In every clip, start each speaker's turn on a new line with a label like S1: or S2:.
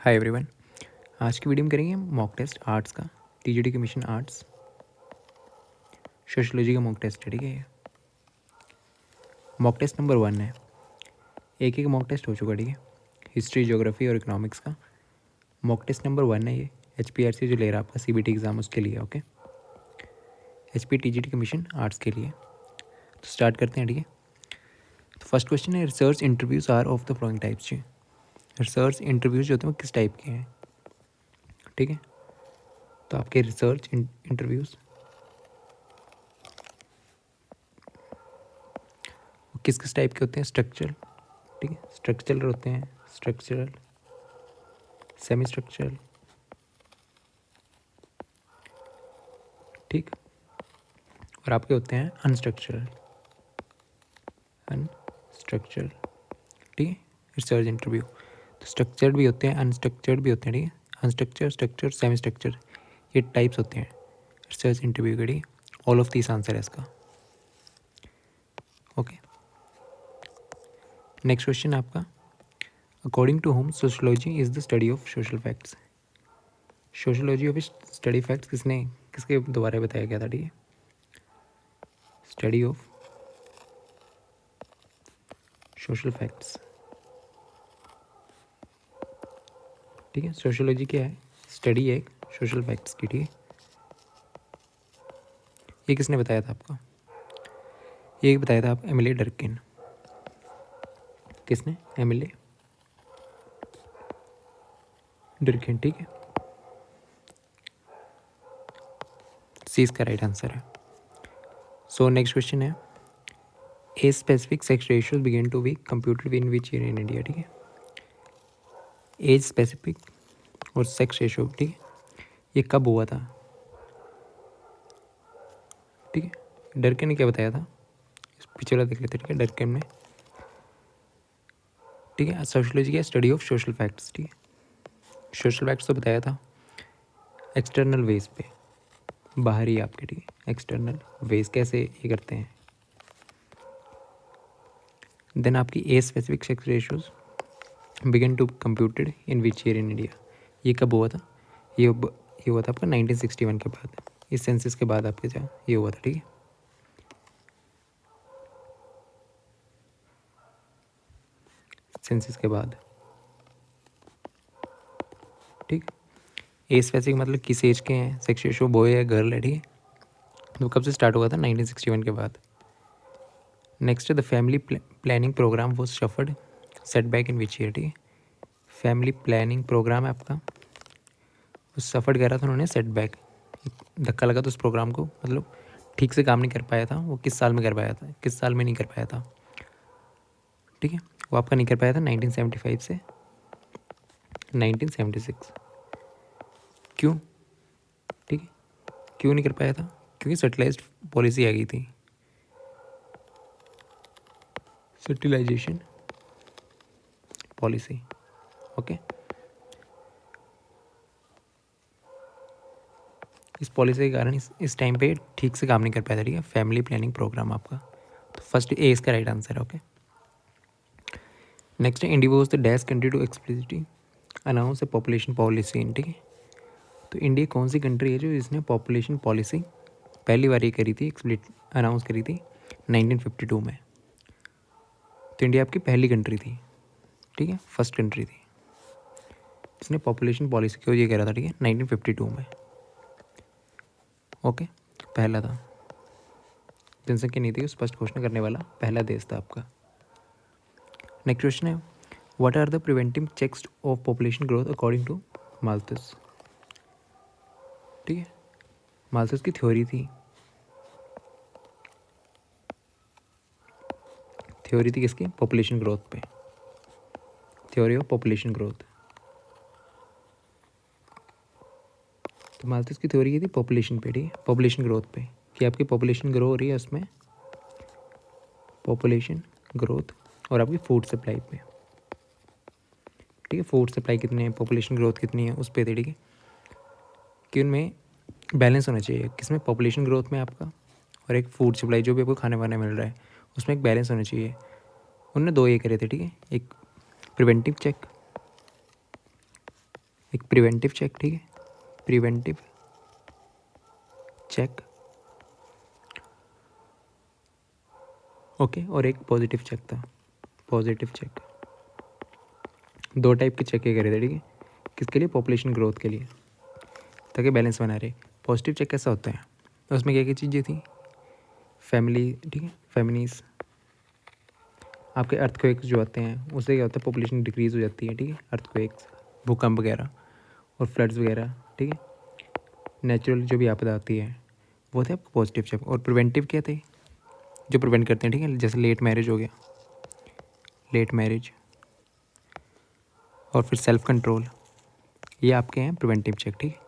S1: Hi everyone. आज की video में करेंगे मॉक टेस्ट आर्ट्स का। टीजीटी कमीशन आर्ट्स सोशोलॉजी का मॉक टेस्ट है, ठीक है। ये मॉक टेस्ट नंबर 1 है। एक मॉक टेस्ट हो चुका, ठीक है। हिस्ट्री, ज्योग्राफी और इकोनॉमिक्स का मॉक टेस्ट नंबर 1 है ये। HPRC जो ले रहा है आपका CBT एग्ज़ाम, उसके लिए, okay. HP TGT commission arts के लिए। तो स्टार्ट करते हैं, ठीक है। तो फर्स्ट क्वेश्चन है, research interviews are of the following types. जी, रिसर्च इंटरव्यूज़ जो होते हैं वो किस टाइप के हैं, ठीक है। तो आपके रिसर्च इंटरव्यूज़ किस किस टाइप के होते हैं? स्ट्रक्चरल, ठीक है। स्ट्रक्चरल होते हैं, स्ट्रक्चरल, सेमी स्ट्रक्चरल, ठीक। और आपके होते हैं अनस्ट्रक्चरल, अनस्ट्रक्चरल, ठीक है। रिसर्च इंटरव्यू तो स्ट्रक्चर्ड भी होते हैं, अनस्ट्रक्चर्ड भी होते हैं, ठीक है। अनस्ट्रक्चर, स्ट्रक्चर, सेमी स्ट्रक्चर, ये टाइप्स होते हैं रिसर्च इंटरव्यू के, ठीक है। ऑल ऑफ दिस आंसर है इसका, ओके। नेक्स्ट क्वेश्चन आपका, according to whom sociology is the study of social facts. Sociology of study facts किसके द्वारा बताया गया था, ठीक है। स्टडी ऑफ सोशल फैक्ट्स, ठीक है। सोशोलॉजी क्या है? स्टडी है एक सोशल फैक्ट्स की, ठीक है। ये किसने बताया था आपको? ये बताया था आप एमिली डर्किन। किसने? एमिली डर्किन, ठीक है। सी इसका राइट आंसर है। सो नेक्स्ट क्वेश्चन है, age specific sex ratios begin to be computed in which year in India, ठीक है। एज स्पेसिफिक और सेक्स रेशियो, ठीक है, ये कब हुआ था, ठीक है। डर्किन ने क्या बताया था? इस पीछे वाला देख लेते हैं, ठीक है। डर्किन ने, ठीक है, सोशोलॉजी का स्टडी ऑफ सोशल फैक्ट्स, ठीक है। सोशल फैक्ट्स तो बताया था एक्सटर्नल वेज पे, बाहरी आपके, ठीक है। एक्सटर्नल वेज कैसे ये करते हैं। देन आपकी age specific sex ratios begin to computed in which year in India, ये कब हुआ था? ये हुआ था आपका 1961 के बाद, इस सेंसस के बाद आपके जहाँ ये हुआ था, ठीक है। सेंसस के बाद, ठीक। ए स्पेसिफिक मतलब किस एज के हैं, सेक्स रेशियो बॉय है गर्ल है, ठीक है। तो कब से स्टार्ट हुआ था? 1961 के बाद। Next the family planning programme वो suffered setback in which year, ठीक है। फैमिली प्लानिंग प्रोग्राम है आपका, उस सफर्ड करा था उन्होंने सेटबैक, धक्का लगा तो उस प्रोग्राम को, मतलब ठीक से काम नहीं कर पाया था। वो किस साल में कर पाया था, किस साल में नहीं कर पाया था, ठीक है। वो आपका नहीं कर पाया था 1975 से 1976। क्यों, ठीक है, क्यों नहीं कर पाया था? क्योंकि सेटलाइज्ड पॉलिसी आ गई थी, सेटिलाइजेशन पॉलिसी, ओके। इस पॉलिसी के कारण इस टाइम पे ठीक से काम नहीं कर पाया था, ठीक है। फैमिली प्लानिंग प्रोग्राम आपका, तो फर्स्ट ए इसका राइट आंसर है, ओके। नेक्स्ट है, India was the dash country to explicitly announce a population policy, ठीक है। तो इंडिया कौन सी कंट्री है जो इसने पॉपुलेशन पॉलिसी पहली बार ये करी थी, अनाउंस करी थी 1952 में। तो इंडिया आपकी पहली कंट्री थी, ठीक है, फर्स्ट कंट्री थी जिसने पॉपुलेशन पॉलिसी को ये करा था, ठीक है, 1952 में, ओके। पहला था, जनसंख्या नहीं थी, स्पष्ट घोषणा करने वाला पहला देश था आपका। नेक्स्ट क्वेश्चन है, what are the preventive checks of population growth according to Malthus, ठीक है। माल्थस की थ्योरी थी, थ्योरी थी किसकी? पॉपुलेशन ग्रोथ पे, थ्योरी ऑफ पॉपुलेशन ग्रोथ। तो माल्थस की थ्योरी ये थी पॉपुलेशन पे, ठीक है, पॉपुलेशन ग्रोथ पे, कि आपकी पॉपुलेशन ग्रो हो रही है, उसमें पॉपुलेशन ग्रोथ और आपकी फूड सप्लाई पे, ठीक है। फूड सप्लाई कितनी है, पॉपुलेशन ग्रोथ कितनी है, उस पे थे, ठीक है। कि उनमें बैलेंस होना चाहिए, किसमें? पॉपुलेशन ग्रोथ में आपका, और एक फूड सप्लाई जो भी आपको खाने वाने मिल रहा है उसमें एक बैलेंस होना चाहिए। उनने दो ये करे थे, ठीक है। एक प्रिवेंटिव चेक एक प्रिवेंटिव चेक, ठीक है, प्रिवेंटिव चेक, ओके, और एक पॉजिटिव चेक था, पॉजिटिव चेक। दो टाइप के चेक किए करे थे, ठीक है, किसके लिए? पॉपुलेशन ग्रोथ के लिए, ताकि बैलेंस बना रहे। पॉजिटिव चेक कैसा होता है? उसमें क्या क्या चीज़ें थी? फैमिली, ठीक है, फैमिलीज, आपके अर्थक्वेक्स जो आते हैं उससे क्या होता है? पॉपुलेशन डिक्रीज़ हो जाती है, ठीक है, अर्थक्वेक्स, भूकंप वगैरह और फ्लड्स वगैरह, ठीक है, नेचुरल जो भी आपदा आती है वो थे आपको पॉजिटिव चेक। और प्रिवेंटिव क्या थे? जो प्रिवेंट करते हैं, ठीक है, जैसे लेट मैरिज हो गया, लेट मैरिज, और फिर सेल्फ कंट्रोल, ये आपके हैं प्रिवेंटिव चेक, ठीक है।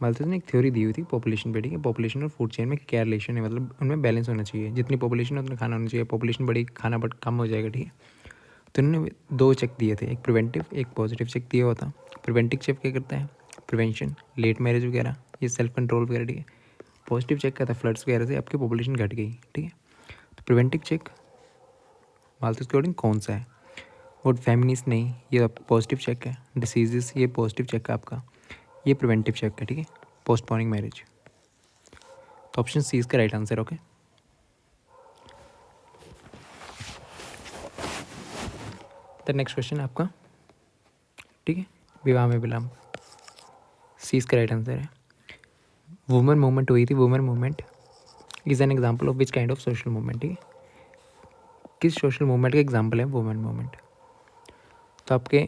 S1: मतलब ने एक थ्योरी दी हुई थी पॉपुलेशन पे, ठीक है, पॉपुलेशन और फूड चेन में क्या रिलेशन है, मतलब उनमें बैलेंस होना चाहिए, जितनी पॉपुलेशन है उतना खाना होना चाहिए, पॉपुलेशन बड़ी खाना बट कम हो जाएगा, ठीक है। तो इन्होंने दो चेक दिए थे, एक प्रिवेंटिव एक पॉजिटिव चेक दिया हुआ था। प्रिवेंटिव चेक क्या करता है? प्रिवेंशन, लेट मैरिज वगैरह, ये सेल्फ कंट्रोल वगैरह, ठीक है। पॉजिटिव चेक का था फ्लड्स वगैरह से आपकी पॉपुलेशन घट गई, ठीक है। तो प्रिवेंटिव चेक मालतूस के अकॉर्डिंग कौन सा है? और फेमिनिस्ट नहीं, ये पॉजिटिव चेक है। डिसीजेस, ये पॉजिटिव चेक है आपका, ये प्रिवेंटिव चेक है, ठीक है, पोस्टपोनिंग मैरिज। तो ऑप्शन सी इसका राइट आंसर, ओके। तो नेक्स्ट क्वेश्चन आपका, ठीक है, विवाह में विलम्ब, सी इसका राइट आंसर है। वुमेन मूवमेंट हुई थी, women movement is an example of which kind of social movement, ठीक है, किस सोशल मूवमेंट का एग्जाम्पल है वुमेन मूवमेंट? तो आपके,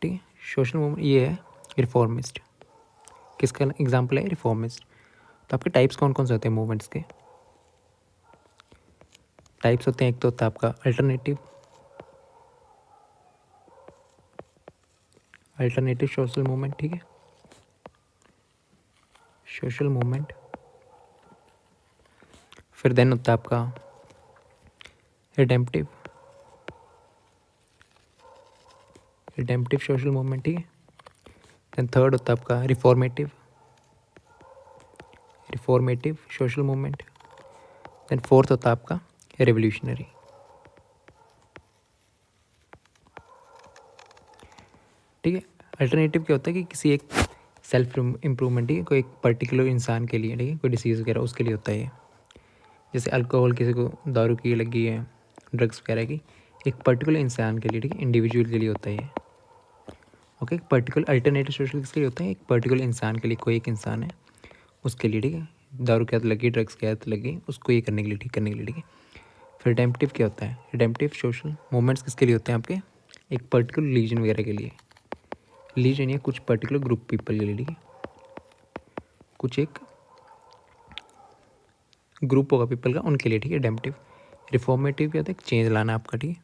S1: ठीक है, सोशल मूवमेंट ये है रिफॉर्मिस्ट, किसका एग्जाम्पल है? रिफॉर्मिस्ट। तो आपके टाइप्स कौन कौन से होते हैं मूवमेंट्स के? टाइप्स होते हैं, एक तो होता है आपका अल्टरनेटिव, अल्टरनेटिव सोशल मूवमेंट, ठीक है, सोशल मूवमेंट। फिर देन होता है आपका रिडेम्पटिव, रिडेम्पटिव सोशल मूवमेंट, ठीक है। देन थर्ड होता है आपका reformative, reformative social movement. Then fourth होता है आपका रेवोल्यूशनरी। ठीक है, अल्टरनेटिव क्या होता है कि किसी एक सेल्फ इम्प्रूवमेंट, ठीक है, कोई एक पर्टिकुलर इंसान के लिए, ठीक है, कोई डिसीज़ वगैरह उसके लिए होता है ये। जैसे अल्कोहल, किसी को दारू की लगी है, ड्रग्स वगैरह की, एक पर्टिकुलर इंसान के लिए, ठीक है, इंडिविजुअल के लिए होता है ये। ओके, एक पर्टिकुलर अल्टरनेटिव सोशल किसके लिए होता है? एक पर्टिकुलर इंसान के लिए, कोई एक इंसान है उसके लिए, ठीक है, दारू की आदत लगी, ड्रग्स की आदत लगी, उसको ये करने के लिए, ठीक करने के लिए, ठीक है। फिर रिडेम्पटिव क्या होता है? रिडेम्पटिव सोशल मूवमेंट्स किसके लिए होते हैं आपके? एक पर्टिकुलर रीजन वगैरह के लिए, रीजन या कुछ पर्टिकुलर ग्रुप पीपल के लिए, ठीक है, कुछ एक ग्रुप होगा पीपल का उनके लिए, ठीक है, रिडेम्पटिव। रिफॉर्मेटिव क्या होता है? चेंज लाना आपका, ठीक है,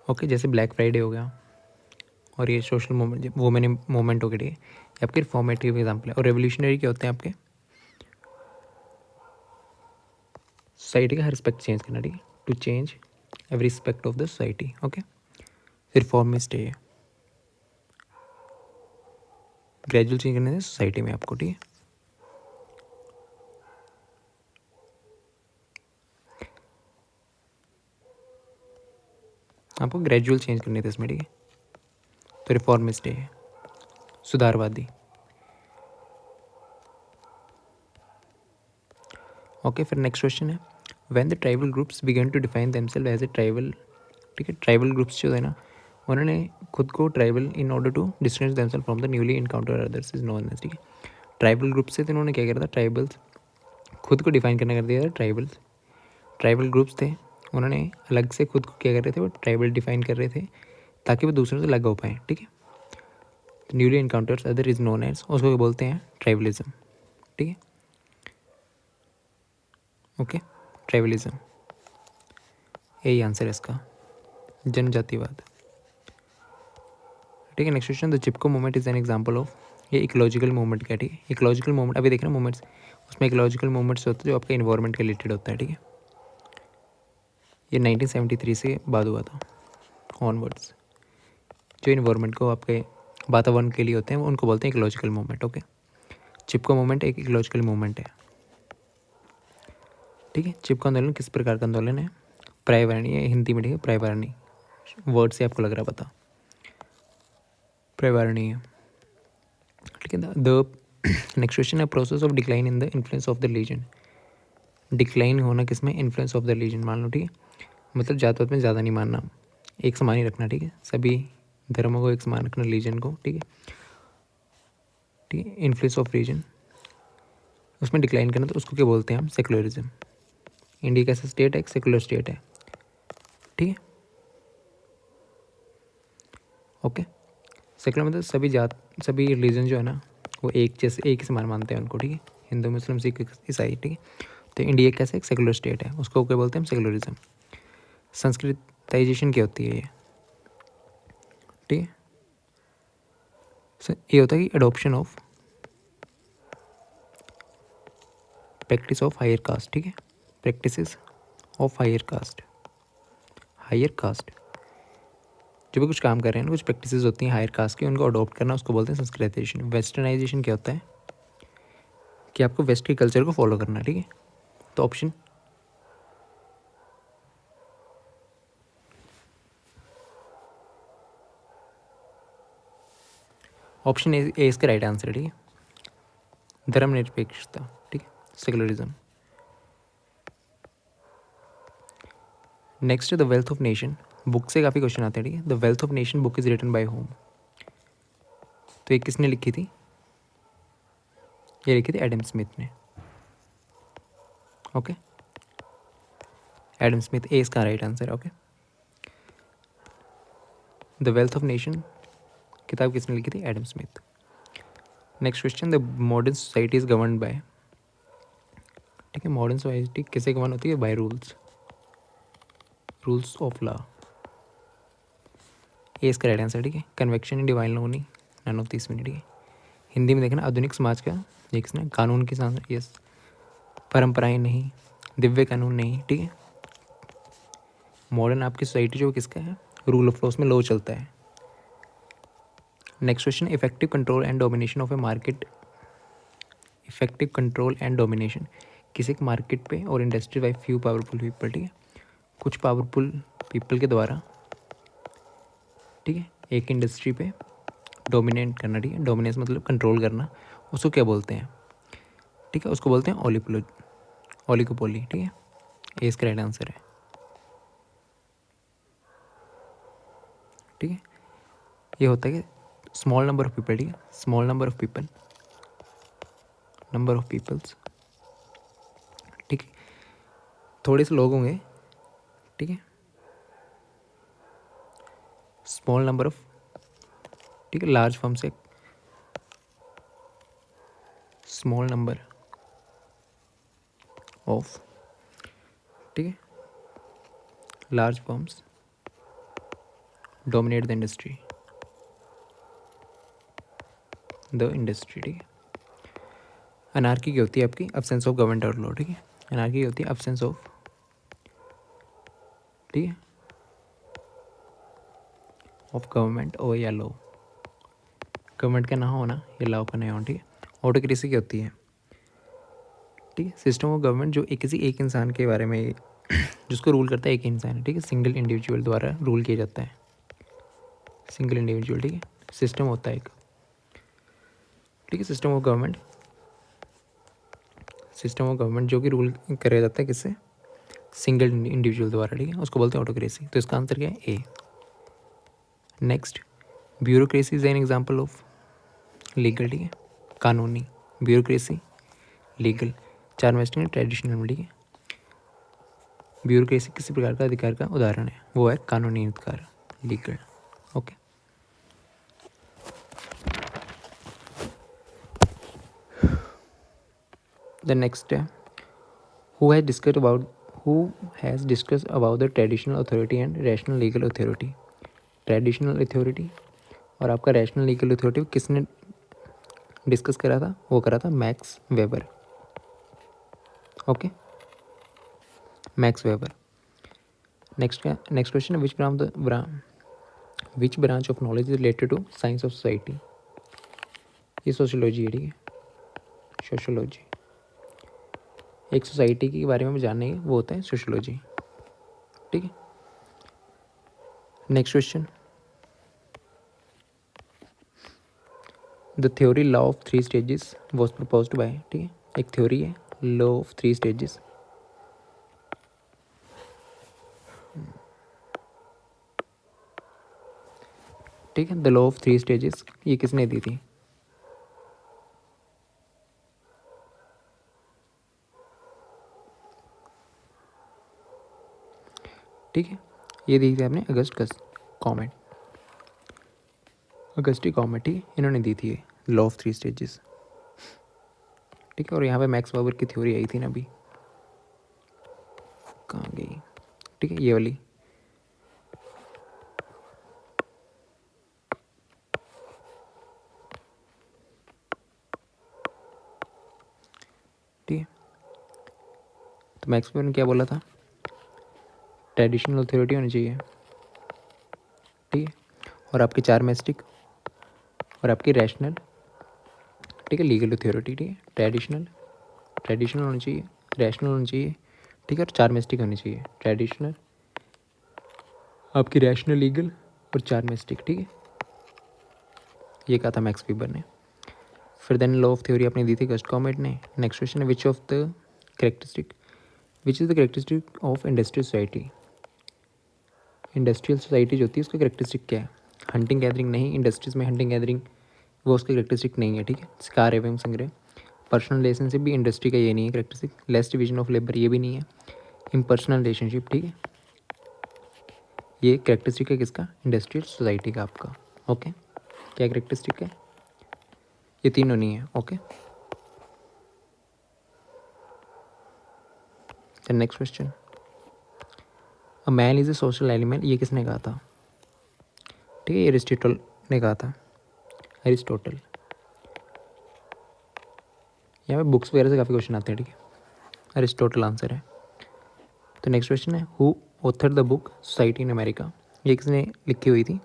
S1: ओके, जैसे ब्लैक फ्राइडे हो गया और ये सोशल मूवमेंट, वुमेन मूवमेंट हो गया, ठीक है, ये आपके रिफॉर्मेटिव एग्जाम्पल है। और रेवोल्यूशनरी क्या होते हैं आपके? सोसाइटी का हर रिस्पेक्ट चेंज करना, ठीक है, to change every respect of the society, okay. Reformist है, ग्रेजुअल चेंज करने से सोसाइटी में आपको, ठीक है। आपको ग्रेजुअल चेंज करने थे इसमें, ठीक है, तो रिफॉर्मिस्ट है, सुधारवादी, ओके। फिर नेक्स्ट क्वेश्चन है, when the tribal groups began to define themselves as a tribal, ठीक है, ट्राइबल ग्रुप्स जो है ना उन्होंने खुद को tribal in order to distance themselves from the newly encounter others is known as, ठीक है, ट्राइबल ग्रुप से तो इन्होंने क्या करा था? ट्राइबल्स खुद को डिफाइन करना कर दिया था। ट्राइबल्स, ट्राइबल ग्रुप्स थे, उन्होंने अलग से खुद को क्या कर रहे थे? वो ट्राइबल डिफाइन कर रहे थे ताकि वो दूसरों से अलग हो पाए, ठीक है। तो newly encounters other is known as, उसको बोलते हैं ट्राइबलिज्म, ठीक है, ओके, ट्राइबलिज्म यही आंसर है इसका, जनजातिवाद, ठीक है। Next question, the Chipko movement is an example of, ये इकोलॉजिकल मूवमेंट का, ठीक है, इकोलॉजिकल मूवमेंट अभी देख रहे हैं मूवमेंट्स, उसमें इकोलॉजिकल मूवमेंट्स होते हैं जो आपका इन्वायरमेंट के रिलेटेड होता है, ठीक है। ये 1973 से बाद हुआ था ऑनवर्ड्स, जो इन्वायरमेंट को आपके वातावरण के लिए होते हैं उनको बोलते हैं इकोलॉजिकल मूवमेंट, ओके। चिपको मूवमेंट एक इकोलॉजिकल मूवमेंट है, ठीक है। चिपको आंदोलन किस प्रकार का आंदोलन है? पर्यावरणीय, हिंदी में, ठीक है, पर्यावरणीय, वर्ड से आपको लग रहा पता, पर्यावरणीय, ठीक है। द नेक्स्ट क्वेश्चन है process of decline in the influence of the region. Decline होना किसमें, इन्फ्लुएंस ऑफ द रीजन मान लो, ठीक है। मतलब जात पात में ज़्यादा नहीं मानना, एक समान ही रखना, ठीक है। सभी धर्मों को एक समान रखना, रीजन को, ठीक है। ठीक है, इन्फ्लुएंस ऑफ रीजन उसमें डिक्लाइन करना, तो उसको क्या बोलते हैं हम, सेकुलरिज्म। इंडिया कैसा स्टेट है, एक सेकुलर स्टेट है, ठीक है। ओके, सेकुलर मतलब सभी जात, सभी रिलीजन जो है ना वो एक जैसे, एक ही समान मानते हैं उनको, ठीक है। हिंदू, मुस्लिम, सिख, ईसाई, ठीक है। तो इंडिया कैसे एक सेकुलर स्टेट है, उसको क्या बोलते हैं हम, सेकुलरिज्म। संस्कृताइजेशन क्या होती है ये, ठीक है। ये होता है कि adoption of practice of higher caste, ठीक है। Practices of higher caste, higher caste जो भी कुछ काम कर रहे हैं ना, कुछ प्रैक्टिसेस होती हैं हायर कास्ट की, उनको अडॉप्ट करना, उसको बोलते हैं संस्कृताइजेशन। वेस्टर्नाइजेशन क्या होता है कि आपको वेस्ट के कल्चर को फॉलो करना, ठीक है। तो ऑप्शन ए इसका राइट आंसर है, ठीक है। धर्मनिरपेक्षता, ठीक है, secularism. Next the wealth of nation, book से काफ़ी क्वेश्चन आते हैं, ठीक है। The wealth of nation book is written by whom, तो ये किसने लिखी थी, ये लिखी थी एडम स्मिथ ने, ओके। एडम स्मिथ, ए इसका राइट आंसर है, okay. The wealth of nation किताब किसने लिखी थी, Adam Smith. Next question, the modern society is govern by, ठीक है। मॉडर्न सोसाइटी किसे गवर्न होती है, by rules, rules of law, ये इसका राइट आंसर, ठीक है। कन्वेक्शन इन डिवाइन लॉ नहीं, नन ऑफ दिस, ठीक है। हिंदी में देखना, आधुनिक समाज का ये किसने, कानून की यस, परंपराएं नहीं, दिव्य कानून नहीं, ठीक है। मॉडर्न आपकी सोसाइटी जो किसका है, रूल ऑफ लॉ, में लॉ चलता है। Next question, effective control and domination of A market, effective control and domination किसी एक मार्केट पे और industry by few powerful people, ठीक है। कुछ पावरफुल पीपल के द्वारा, ठीक है, एक इंडस्ट्री पे डोमिनेट करना, ठीक है। डोमिनेंस मतलब कंट्रोल करना, उसको क्या बोलते हैं, ठीक है, उसको बोलते हैं ओलिगोपोली, ठीक है। ये इसका राइट आंसर है, ठीक है। ये होता है कि स्मॉल नंबर ऑफ पीपल, ठीक है, small number of people, number of peoples, ठीक है, थोड़े से लोग होंगे, ठीक है, स्मॉल नंबर ऑफ, ठीक है, लार्ज फर्म से स्मॉल नंबर ऑफ, ठीक है, large firms dominate the industry, ठीक है। अनार्की की होती है आपकी अब्सेंस ऑफ गवर्नमेंट और लॉ, ठीक है। अनार्की होती है अब्सेंस ऑफ, ठीक है, ऑफ गवर्नमेंट और या लॉ, गवर्नमेंट का ना होना या लॉ का नहीं होना, ठीक है। ऑटोक्रेसी की होती है, ठीक है, सिस्टम ऑफ गवर्नमेंट जो किसी एक इंसान के बारे में जिसको रूल करता है एक इंसान है, ठीक है, सिंगल इंडिविजुअल द्वारा रूल किया जाता है, सिंगल इंडिविजुअल, ठीक है, सिस्टम होता है एक, ठीक है। System of government, system of government जो कि रूल कराया जाता है किससे, सिंगल इंडिविजुअल द्वारा, ठीक है, उसको बोलते हैं ऑटोक्रेसी। तो इसका आंसर क्या है, A. Next, bureaucracy is an example of legal, ठीक है, कानूनी, ब्यूरोक्रेसी, लीगल, चार वेस्टर्न ट्रेडिशनल, ठीक है। ब्यूरोक्रेसी किसी प्रकार का अधिकार का उदाहरण है, वो है कानूनी अधिकार, लीगल, ओके। द नेक्स्ट है, who has discussed about the traditional authority and rational legal authority। Traditional authority और आपका रैशनल लीगल अथॉरिटी किसने डिस्कस करा था, वो करा था Max Weber, okay, Max Weber. Next question है, which branch of knowledge is related to science of society. ये सोशियोलॉजी है, ठीक है, सोशियोलॉजी, एक सोसाइटी के बारे में जानने वो होता है सोशियोलॉजी, ठीक है। Next question, the theory law of 3 stages was proposed by, ठीक है, एक थ्योरी है लॉ ऑफ 3 स्टेजेस, ठीक है, द लॉ ऑफ 3 स्टेजेस ये किसने दी थी? ठीक है, ये दी थी आपने अगस्टी कॉमेट, ठीक है, इन्होंने दी थी लॉ ऑफ 3 स्टेजेस, ठीक है। और यहाँ पे मैक्स वेबर की थ्योरी आई थी ना अभी, कहाँ गई, ठीक है, ये वाली, ठीक है। तो मैक्स वेबर ने क्या बोला था? ट्रेडिशनल अथॉरिटी होनी चाहिए, ठीक है, और आपकी चार्मिस्टिक और आपकी रैशनल, ठीक है, लीगल अथॉरिटी, ठीक है, ट्रेडिशनल होनी चाहिए, रैशनल होनी चाहिए, ठीक है, और चार्मिस्टिक होनी चाहिए, ट्रेडिशनल, आपकी रैशनल, लीगल और चार्मिस्टिक, ठीक है, ये कहा था मैक्स वेबर ने। फिर देन लॉ ऑफ थ्योरी आपने दी थी अगस्ट कॉमेट ने। नेक्स्ट क्वेश्चन है, which is the characteristic of industrial society? Industrial society जो होती है उसका करेक्टरिस्टिक क्या है? हंटिंग गैदरिंग नहीं, इंडस्ट्रीज में हंटिंग गैदरिंग वो उसका करेक्टरिस्टिक नहीं है, ठीक है, शिकार एवं संग्रह। पर्सनल रिलेशनशिप भी इंडस्ट्री का ये नहीं है characteristic. Less division of labour ये भी नहीं है। इम्पर्सनल रिलेशनशिप, ठीक है, ये करेक्टरिस्टिक है किसका? इंडस्ट्रियल सोसाइटी का आपका। ओके, क्या करेक्टरिस्टिक है? ये तीनों नहीं है। Okay, next question, a man is a social element, ये किसने कहा था? ठीक है, एरिस्टोटल ने कहा था, एरिस्टोटल। यहाँ पे बुक्स वगैरह से काफ़ी क्वेश्चन आते हैं, ठीक है, एरिस्टोटल आंसर है। तो नेक्स्ट क्वेश्चन है, who author the book society in America, ये किसने लिखी हुई थी?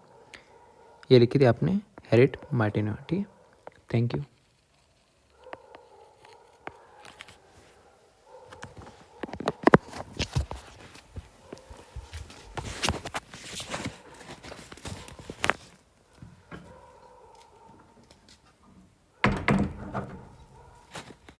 S1: ये लिखी थी आपने हैरिट मार्टिन, ठीक है। Thank you.